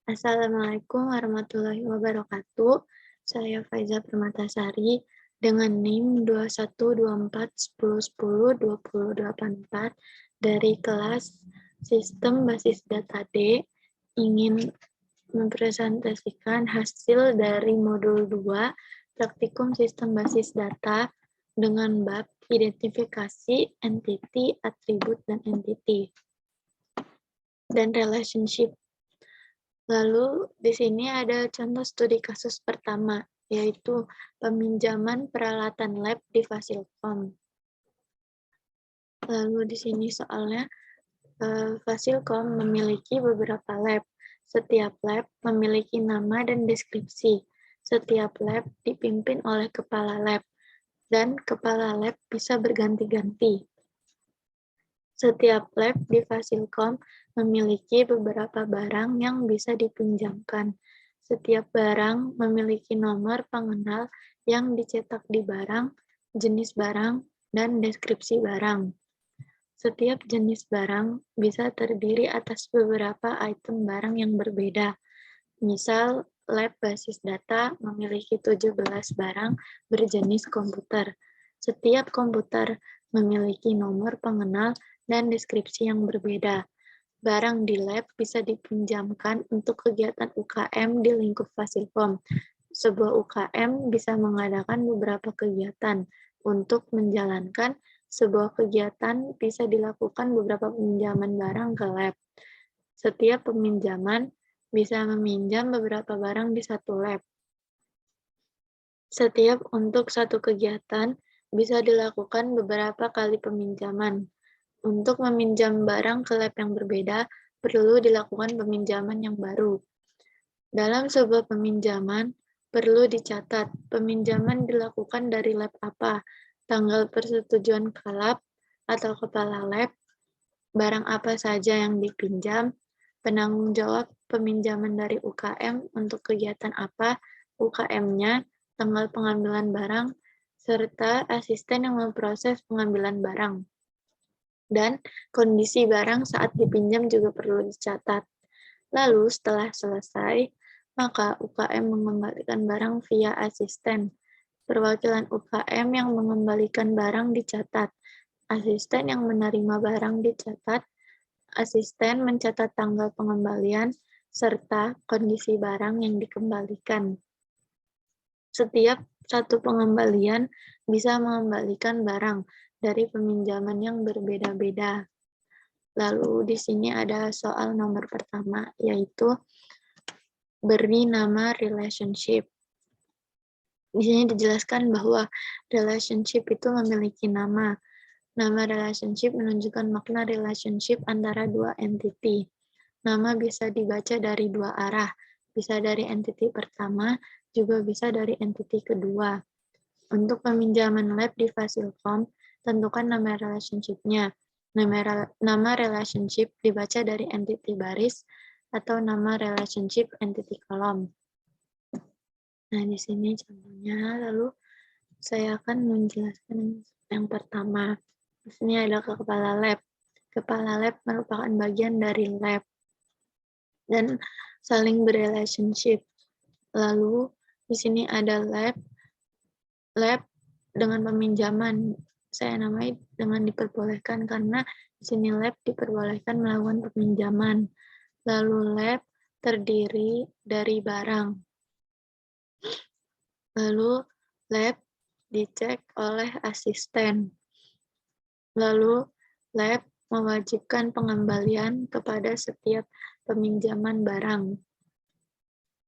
Assalamualaikum warahmatullahi wabarakatuh. Saya Faiza Permatasari dengan NIM 212410102084 dari kelas Sistem Basis Data D ingin mempresentasikan hasil dari modul 2 Praktikum Sistem Basis Data dengan bab identifikasi entity, atribut, dan entity dan relationship. Lalu di sini ada contoh studi kasus pertama, yaitu peminjaman peralatan lab di Fasilkom. Lalu di sini soalnya, Fasilkom memiliki beberapa lab. Setiap lab memiliki nama dan deskripsi. Setiap lab dipimpin oleh kepala lab, dan kepala lab bisa berganti-ganti. Setiap lab di Fasilkom memiliki beberapa barang yang bisa dipinjamkan. Setiap barang memiliki nomor pengenal yang dicetak di barang, jenis barang, dan deskripsi barang. Setiap jenis barang bisa terdiri atas beberapa item barang yang berbeda. Misal, lab basis data memiliki 17 barang berjenis komputer. Setiap komputer memiliki nomor pengenal dan deskripsi yang berbeda. Barang di lab bisa dipinjamkan untuk kegiatan UKM di lingkup Fasilkom. Sebuah UKM bisa mengadakan beberapa kegiatan. Untuk menjalankan sebuah kegiatan bisa dilakukan beberapa peminjaman barang ke lab. Setiap peminjaman bisa meminjam beberapa barang di satu lab. Setiap untuk satu kegiatan bisa dilakukan beberapa kali peminjaman. Untuk meminjam barang ke lab yang berbeda, perlu dilakukan peminjaman yang baru. Dalam sebuah peminjaman, perlu dicatat peminjaman dilakukan dari lab apa, tanggal persetujuan ke lab atau kepala lab, barang apa saja yang dipinjam, penanggung jawab peminjaman dari UKM untuk kegiatan apa, UKM-nya, tanggal pengambilan barang, serta asisten yang memproses pengambilan barang. Dan kondisi barang saat dipinjam juga perlu dicatat. Lalu setelah selesai, maka UKM mengembalikan barang via asisten. Perwakilan UKM yang mengembalikan barang dicatat. Asisten yang menerima barang dicatat. Asisten mencatat tanggal pengembalian serta kondisi barang yang dikembalikan. Setiap satu pengembalian bisa mengembalikan barang dari peminjaman yang berbeda-beda. Lalu di sini ada soal nomor pertama, yaitu beri nama relationship. Di sini dijelaskan bahwa relationship itu memiliki nama. Nama relationship menunjukkan makna relationship antara dua entity. Nama bisa dibaca dari dua arah, bisa dari entity pertama, juga bisa dari entity kedua. Untuk peminjaman lab di Fasilkom, tentukan nama relationship-nya. Nama relationship dibaca dari entity baris atau nama relationship entity kolom. Nah, di sini contohnya, lalu saya akan menjelaskan yang pertama. Di sini ada kepala lab. Kepala lab merupakan bagian dari lab dan saling berrelationship. Lalu di sini ada lab dengan peminjaman. Saya namai dengan diperbolehkan karena di sini lab diperbolehkan melakukan peminjaman. Lalu lab terdiri dari barang. Lalu lab dicek oleh asisten. Lalu lab mewajibkan pengembalian kepada setiap peminjaman barang.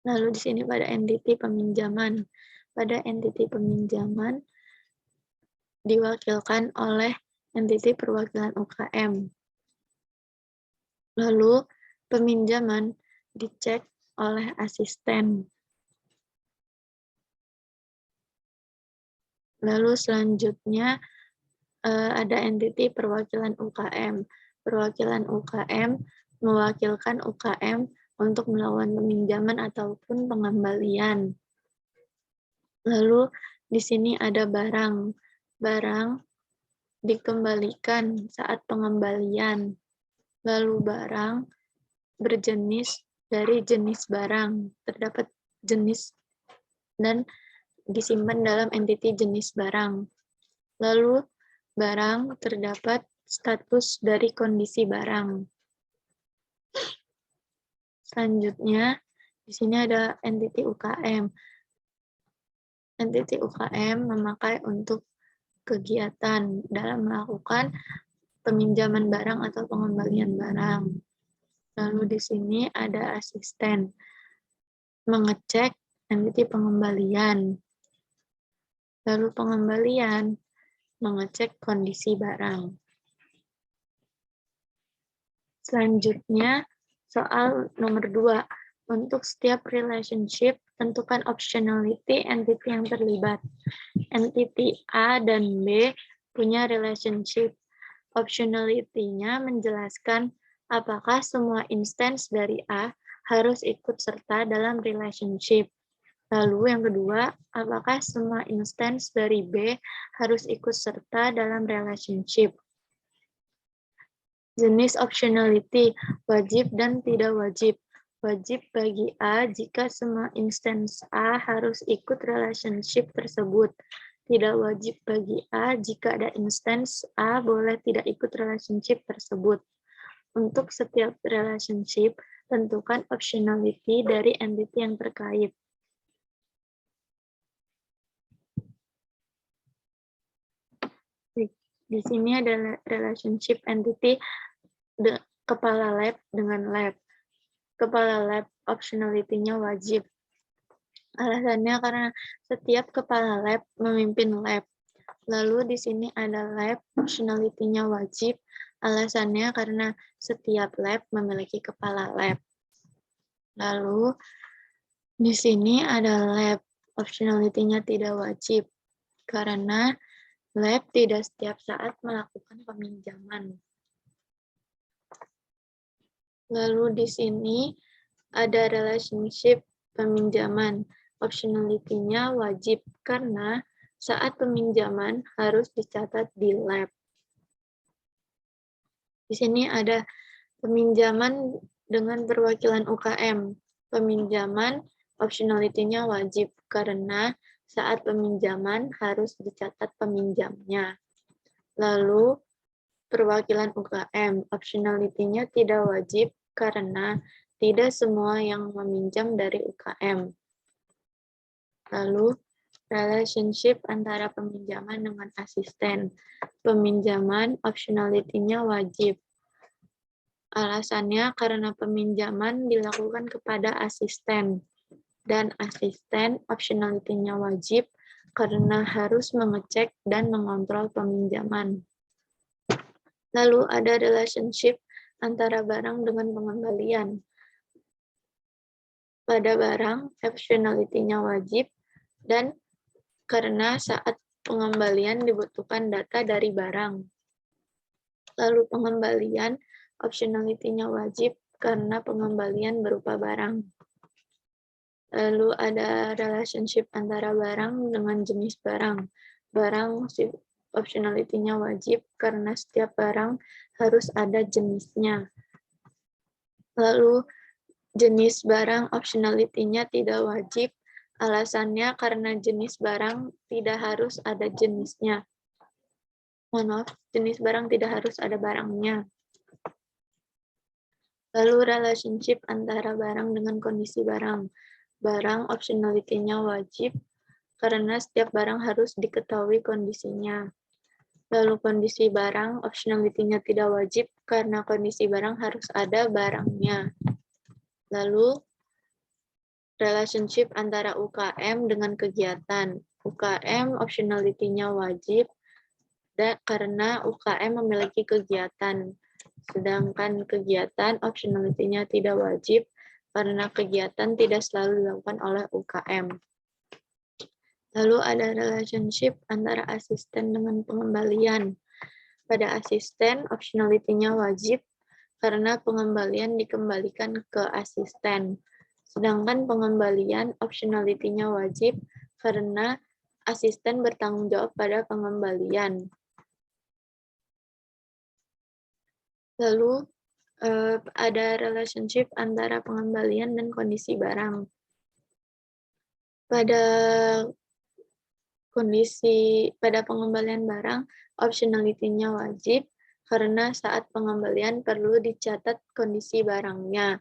Lalu di sini pada entity peminjaman. Pada entity peminjaman diwakilkan oleh entity perwakilan UKM. Lalu peminjaman dicek oleh asisten. Lalu selanjutnya ada entity perwakilan UKM. Perwakilan UKM mewakilkan UKM untuk melakukan peminjaman ataupun pengembalian. Lalu di sini ada barang. Barang dikembalikan saat pengembalian. Lalu barang berjenis dari jenis barang. Terdapat jenis dan disimpan dalam entiti jenis barang. Lalu, barang terdapat status dari kondisi barang. Selanjutnya, di sini ada entiti UKM. Entiti UKM memakai untuk kegiatan dalam melakukan peminjaman barang atau pengembalian barang. Lalu di sini ada asisten mengecek entiti pengembalian. Lalu pengembalian mengecek kondisi barang. Selanjutnya, soal nomor 2. Untuk setiap relationship, tentukan optionality entity yang terlibat. Entity A dan B punya relationship. Optionality-nya menjelaskan apakah semua instance dari A harus ikut serta dalam relationship. Lalu yang kedua, apakah semua instance dari B harus ikut serta dalam relationship. Jenis optionality, wajib dan tidak wajib. Wajib bagi A jika semua instance A harus ikut relationship tersebut. Tidak wajib bagi A jika ada instance A boleh tidak ikut relationship tersebut. Untuk setiap relationship, tentukan optionality dari entity yang terkait. Di sini ada relationship entity kepala lab dengan lab. Kepala lab optionality-nya wajib. Alasannya karena setiap kepala lab memimpin lab. Lalu di sini ada lab optionality-nya wajib. Alasannya karena setiap lab memiliki kepala lab. Lalu di sini ada lab optionality-nya tidak wajib karena lab tidak setiap saat melakukan peminjaman. Lalu di sini ada relationship peminjaman. Optionality-nya wajib karena saat peminjaman harus dicatat di lab. Di sini ada peminjaman dengan perwakilan UKM. Peminjaman optionality-nya wajib karena saat peminjaman harus dicatat peminjamnya. Lalu perwakilan UKM, optionality-nya tidak wajib karena tidak semua yang meminjam dari UKM. Lalu, relationship antara peminjaman dengan asisten. Peminjaman optionality-nya wajib. Alasannya karena peminjaman dilakukan kepada asisten. Dan asisten optionality-nya wajib karena harus mengecek dan mengontrol peminjaman. Lalu ada relationship antara barang dengan pengembalian. Pada barang, optionality-nya wajib, dan karena saat pengembalian dibutuhkan data dari barang. Lalu pengembalian, optionality-nya wajib, karena pengembalian berupa barang. Lalu ada relationship antara barang dengan jenis barang. Barang optionality-nya wajib karena setiap barang harus ada jenisnya. Lalu jenis barang optionality-nya tidak wajib. Alasannya karena jenis barang tidak harus ada jenisnya. Mohon maaf, jenis barang tidak harus ada barangnya. Lalu relationship antara barang dengan kondisi barang. Barang optionality-nya wajib karena setiap barang harus diketahui kondisinya. Lalu kondisi barang, optionality-nya tidak wajib karena kondisi barang harus ada barangnya. Lalu, relationship antara UKM dengan kegiatan. UKM, optionality-nya wajib karena UKM memiliki kegiatan. Sedangkan kegiatan, optionality-nya tidak wajib karena kegiatan tidak selalu dilakukan oleh UKM. Lalu ada relationship antara asisten dengan pengembalian. Pada asisten, optionality-nya wajib karena pengembalian dikembalikan ke asisten. Sedangkan pengembalian, optionality-nya wajib karena asisten bertanggung jawab pada pengembalian. Lalu ada relationship antara pengembalian dan kondisi barang. Pada pengembalian barang, optionality-nya wajib karena saat pengembalian perlu dicatat kondisi barangnya.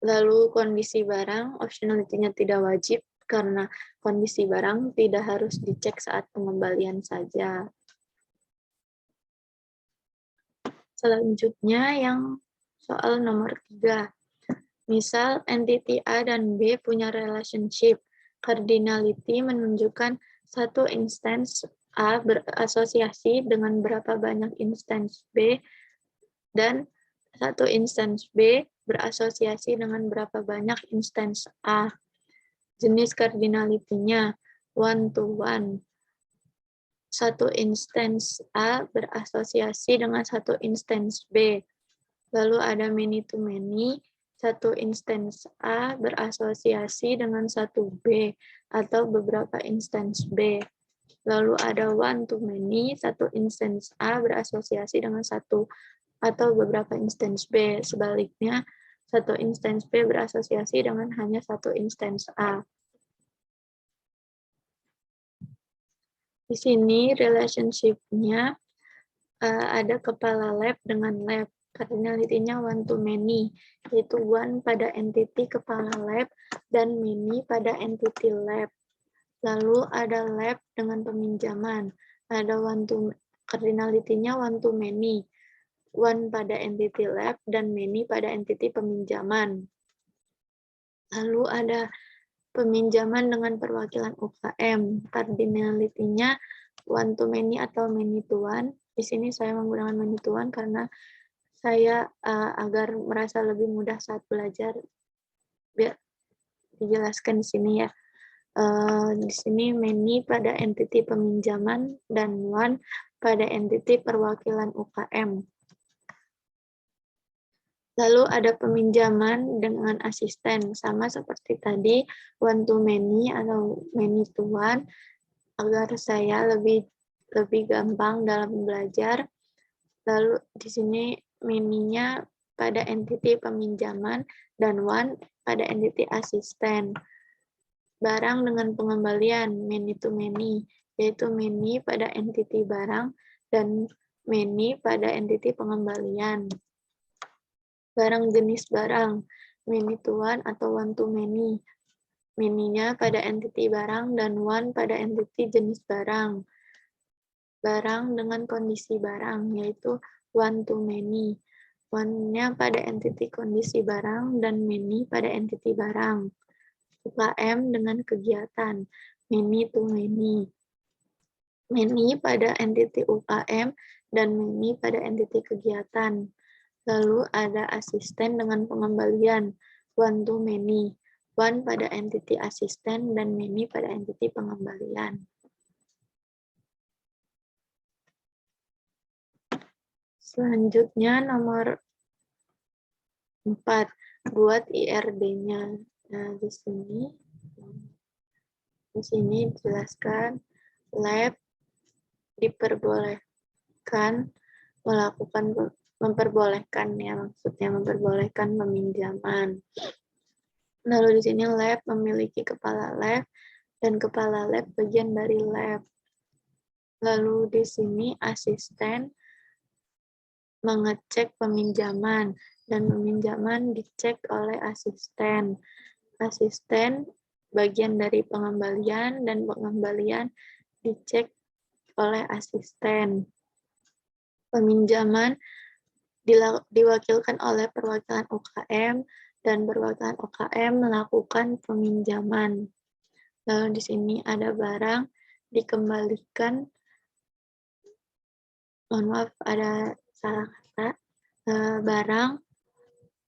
Lalu kondisi barang, optionality-nya tidak wajib karena kondisi barang tidak harus dicek saat pengembalian saja. Selanjutnya yang soal nomor 3. Misal entity A dan B punya relationship. Cardinality menunjukkan satu instance A berasosiasi dengan berapa banyak instance B dan satu instance B berasosiasi dengan berapa banyak instance A. Jenis cardinality-nya one to one. Satu instance A berasosiasi dengan satu instance B. Lalu ada many to many, satu instance A berasosiasi dengan satu B atau beberapa instance B. Lalu ada one to many, satu instance A berasosiasi dengan satu atau beberapa instance B. Sebaliknya, satu instance B berasosiasi dengan hanya satu instance A. Di sini relationship-nya ada kepala lab dengan lab. Cardinality-nya one to many, yaitu one pada entity kepala lab dan many pada entity lab. Lalu ada lab dengan peminjaman. Ada cardinality-nya one to many, one pada entity lab dan many pada entity peminjaman. Lalu ada peminjaman dengan perwakilan UKM. Cardinality-nya one to many atau many to one. Di sini saya menggunakan many to one karena saya agar merasa lebih mudah saat belajar. Biar dijelaskan di sini ya. Di sini many pada entity peminjaman dan one pada entity perwakilan UKM. Lalu ada peminjaman dengan asisten, sama seperti tadi, one to many atau many to one, agar saya lebih gampang dalam belajar. Lalu di sini many-nya pada entity peminjaman dan one pada entity asisten. Barang dengan pengembalian, many to many, yaitu many pada entity barang dan many pada entity pengembalian. Barang jenis barang, many to one atau one to many. Many-nya pada entity barang dan one pada entity jenis barang. Barang dengan kondisi barang, yaitu one to many. One-nya pada entity kondisi barang dan many pada entity barang. UKM dengan kegiatan, many to many. Many pada entity UKM dan many pada entity kegiatan. Lalu ada asisten dengan pengembalian, one to many, one pada entity asisten dan many pada entity pengembalian. Selanjutnya nomor 4, buat IRD-nya. Nah, di sini dijelaskan lab diperbolehkan memperbolehkan peminjaman. Lalu di sini lab memiliki kepala lab dan kepala lab bagian dari lab. Lalu di sini asisten mengecek peminjaman dan peminjaman dicek oleh asisten. Asisten bagian dari pengembalian dan pengembalian dicek oleh asisten. Peminjaman diwakilkan oleh perwakilan UKM dan perwakilan UKM melakukan peminjaman. Lalu di sini ada barang dikembalikan. Mohon maaf ada salah kata. Barang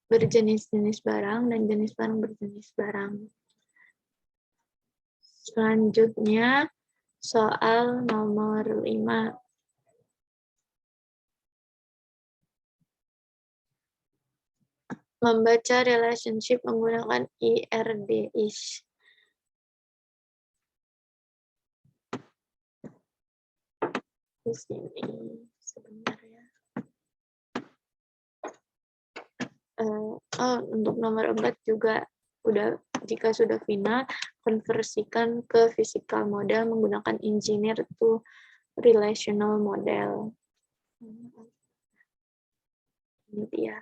berjenis-jenis barang dan jenis barang berjenis barang. Selanjutnya soal nomor 5. Membaca relationship menggunakan IRD-ish. Di sini sebentar ya. Untuk nomor 4 juga jika sudah final, konversikan ke physical model menggunakan engineer to relational model. Ini dia.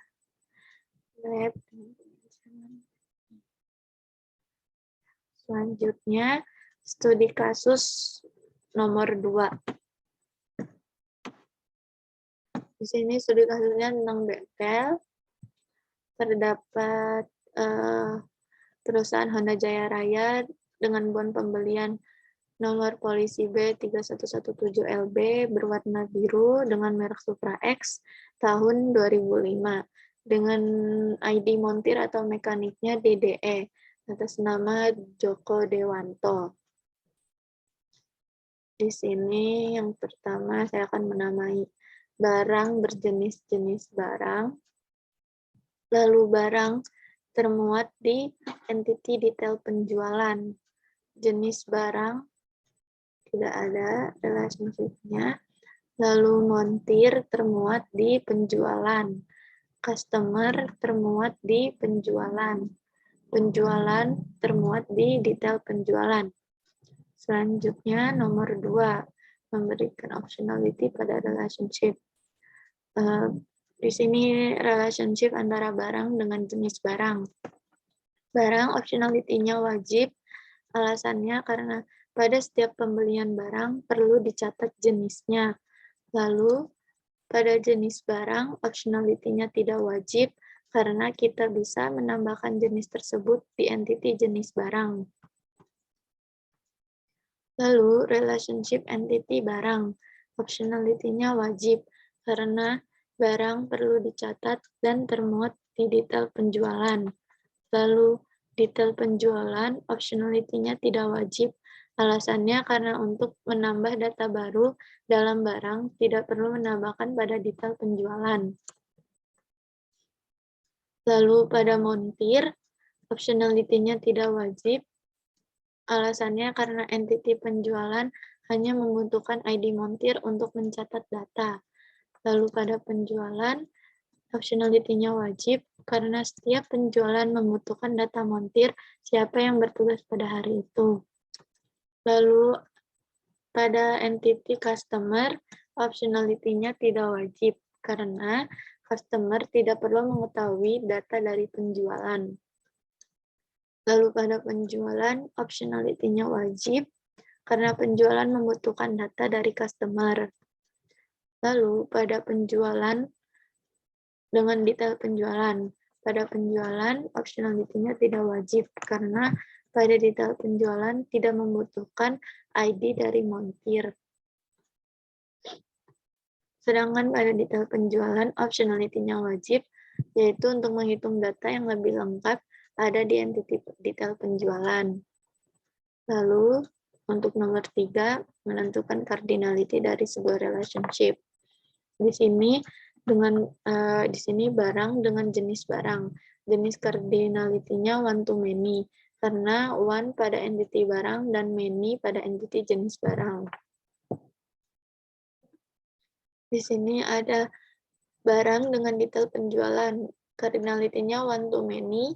Lab. Selanjutnya, studi kasus nomor 2. Di sini studi kasusnya tentang bengkel. Terdapat perusahaan Honda Jaya Raya dengan bon pembelian nomor polisi B3117LB berwarna biru dengan merek Supra X tahun 2005 dengan ID montir atau mekaniknya DDE atas nama Joko Dewanto. Di sini yang pertama saya akan menamai barang berjenis-jenis barang, lalu barang termuat di entity detail penjualan. Jenis barang tidak ada relationship-nya. Lalu montir termuat di penjualan. Customer termuat di penjualan. Penjualan termuat di detail penjualan. Selanjutnya nomor 2, memberikan optionality pada relationship. Di sini relationship antara barang dengan jenis barang. Barang optionality-nya wajib, alasannya karena pada setiap pembelian barang perlu dicatat jenisnya. Lalu pada jenis barang optionality-nya tidak wajib karena kita bisa menambahkan jenis tersebut di entity jenis barang. Lalu, relationship entity barang. Optionality-nya wajib, karena barang perlu dicatat dan termuat di detail penjualan. Lalu, detail penjualan, optionality-nya tidak wajib. Alasannya karena untuk menambah data baru dalam barang, tidak perlu menambahkan pada detail penjualan. Lalu, pada montir, optionality-nya tidak wajib. Alasannya karena entity penjualan hanya membutuhkan ID montir untuk mencatat data. Lalu pada penjualan, optionality-nya wajib karena setiap penjualan membutuhkan data montir siapa yang bertugas pada hari itu. Lalu pada entity customer, optionality-nya tidak wajib karena customer tidak perlu mengetahui data dari penjualan. Lalu pada penjualan, optionality-nya wajib karena penjualan membutuhkan data dari customer. Lalu pada penjualan dengan detail penjualan. Pada penjualan, optionality-nya tidak wajib karena pada detail penjualan tidak membutuhkan ID dari montir. Sedangkan pada detail penjualan, optionality-nya wajib, yaitu untuk menghitung data yang lebih lengkap ada di entity detail penjualan. Lalu, untuk nomor 3, menentukan cardinality dari sebuah relationship. Di sini barang dengan jenis barang. Jenis cardinality-nya one to many, karena one pada entity barang dan many pada entity jenis barang. Di sini ada barang dengan detail penjualan. Cardinality-nya one to many,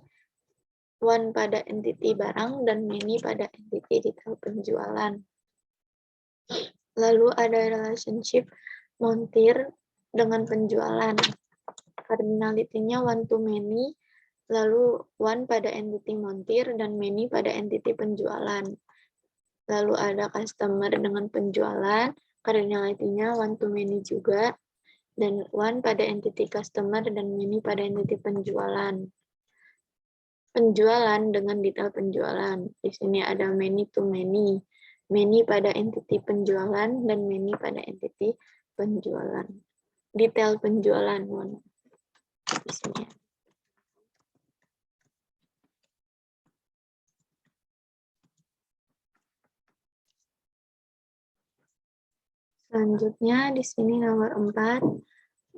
one pada entity barang dan many pada entity detail penjualan. Lalu ada relationship montir dengan penjualan. Cardinality-nya one to many, lalu one pada entity montir dan many pada entity penjualan. Lalu ada customer dengan penjualan, cardinality-nya one to many juga, dan one pada entity customer dan many pada entity penjualan. Penjualan dengan detail penjualan. Di sini ada many to many. Many pada entity penjualan dan many pada entity penjualan. Detail penjualan. Di sini. Selanjutnya di sini nomor 4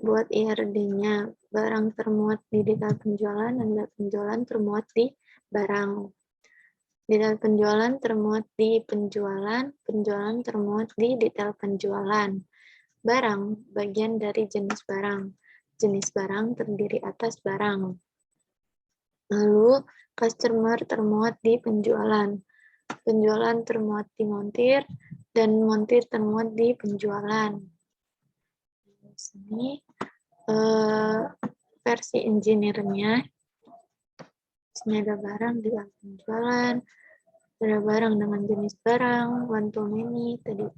buat IRD-nya. Barang termuat di detail penjualan dan detail penjualan termuat di barang. Detail penjualan termuat di penjualan, penjualan termuat di detail penjualan. Barang bagian dari jenis barang. Jenis barang terdiri atas barang. Lalu, customer termuat di penjualan. Penjualan termuat di montir, dan montir termuat di penjualan. Di sini versi engineer-nya. Di sini ada barang di penjualan, ada barang dengan jenis barang, one to many tadi.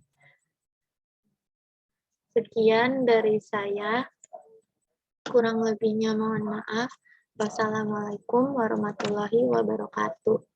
Sekian dari saya. Kurang lebihnya mohon maaf. Wassalamualaikum warahmatullahi wabarakatuh.